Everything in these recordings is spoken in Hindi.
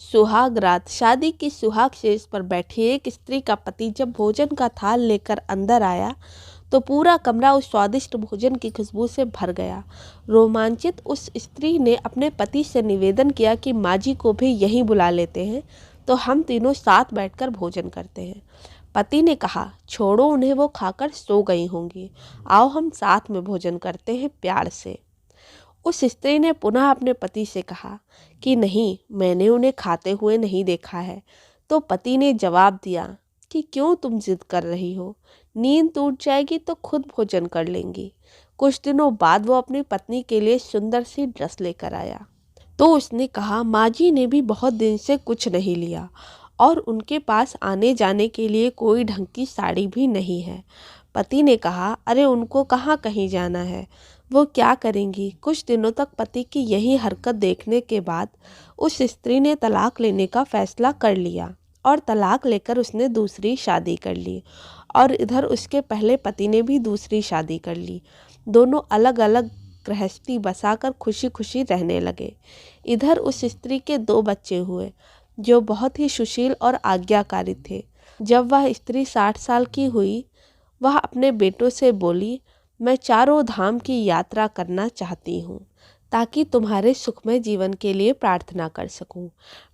सुहाग रात। शादी की सुहाग शेष पर बैठी एक स्त्री का पति जब भोजन का थाल लेकर अंदर आया तो पूरा कमरा उस स्वादिष्ट भोजन की खुशबू से भर गया। रोमांचित उस स्त्री ने अपने पति से निवेदन किया कि माँ जी को भी यहीं बुला लेते हैं तो हम तीनों साथ बैठकर भोजन करते हैं। पति ने कहा, छोड़ो उन्हें, वो खाकर सो गई होंगी, आओ हम साथ में भोजन करते हैं प्यार से। उस स्त्री ने पुनः अपने पति से कहा कि नहीं, मैंने उन्हें खाते हुए नहीं देखा है। तो पति ने जवाब दिया कि क्यों तुम जिद कर रही हो, नींद टूट जाएगी तो खुद भोजन कर लेंगी। कुछ दिनों बाद वो अपनी पत्नी के लिए सुंदर सी ड्रेस लेकर आया तो उसने कहा, माँ जी ने भी बहुत दिन से कुछ नहीं लिया और उनके पास आने जाने के लिए कोई ढंग की साड़ी भी नहीं है। पति ने कहा, अरे उनको कहाँ कहीं जाना है, वो क्या करेंगी। कुछ दिनों तक पति की यही हरकत देखने के बाद उस स्त्री ने तलाक लेने का फैसला कर लिया और तलाक लेकर उसने दूसरी शादी कर ली और इधर उसके पहले पति ने भी दूसरी शादी कर ली। दोनों अलग अलग गृहस्थी बसाकर खुशी खुशी रहने लगे। इधर उस स्त्री के 2 बच्चे हुए जो बहुत ही सुशील और आज्ञाकारी थे। जब वह स्त्री 60 साल की हुई, वह अपने बेटों से बोली, मैं चारों धाम की यात्रा करना चाहती हूँ ताकि तुम्हारे सुखमय जीवन के लिए प्रार्थना कर सकूं।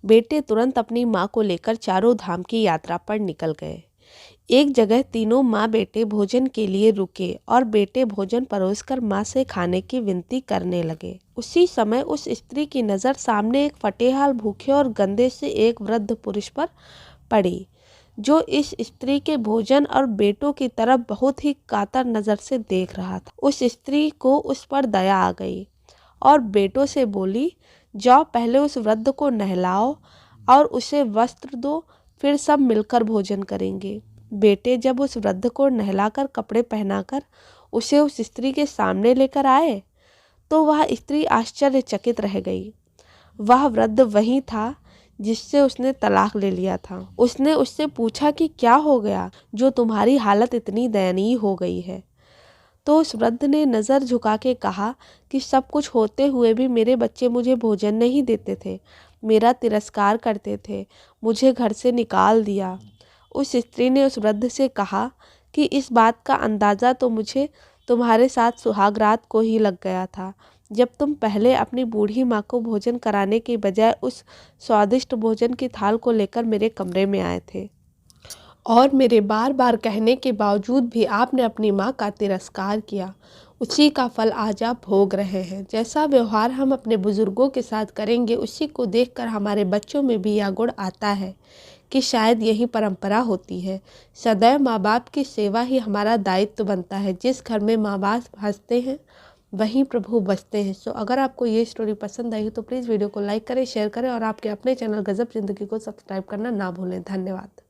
बेटे तुरंत अपनी माँ को लेकर चारों धाम की यात्रा पर निकल गए। एक जगह तीनों माँ बेटे भोजन के लिए रुके और बेटे भोजन परोसकर माँ से खाने की विनती करने लगे। उसी समय उस स्त्री की नज़र सामने एक फटेहाल भूखे और गंदे से एक वृद्ध पुरुष पर पड़ी जो इस स्त्री के भोजन और बेटों की तरफ बहुत ही कातर नज़र से देख रहा था। उस स्त्री को उस पर दया आ गई और बेटों से बोली, जाओ पहले उस वृद्ध को नहलाओ और उसे वस्त्र दो, फिर सब मिलकर भोजन करेंगे। बेटे जब उस वृद्ध को नहलाकर कपड़े पहनाकर उसे उस स्त्री के सामने लेकर आए तो वह स्त्री आश्चर्यचकित रह गई। वह वृद्ध वही था जिससे उसने तलाक ले लिया था। उसने उससे पूछा कि क्या हो गया जो तुम्हारी हालत इतनी दयनीय हो गई है। तो उस वृद्ध ने नज़र झुका के कहा कि सब कुछ होते हुए भी मेरे बच्चे मुझे भोजन नहीं देते थे, मेरा तिरस्कार करते थे, मुझे घर से निकाल दिया। उस स्त्री ने उस वृद्ध से कहा कि इस बात का अंदाज़ा तो मुझे तुम्हारे साथ सुहाग रात को ही लग गया था, जब तुम पहले अपनी बूढ़ी माँ को भोजन कराने के बजाय उस स्वादिष्ट भोजन की थाल को लेकर मेरे कमरे में आए थे और मेरे बार बार कहने के बावजूद भी आपने अपनी माँ का तिरस्कार किया। उसी का फल आज आप भोग रहे हैं। जैसा व्यवहार हम अपने बुजुर्गों के साथ करेंगे, उसी को देखकर हमारे बच्चों में भी यह गुण आता है कि शायद यही परंपरा होती है। सदैव माँ बाप की सेवा ही हमारा दायित्व बनता है। जिस घर में माँ बाप हंसते हैं वहीं प्रभु बसते हैं। सो अगर आपको ये स्टोरी पसंद आई हो तो प्लीज़ वीडियो को लाइक करें, शेयर करें और आपके अपने चैनल गज़ब ज़िंदगी को सब्सक्राइब करना ना भूलें। धन्यवाद।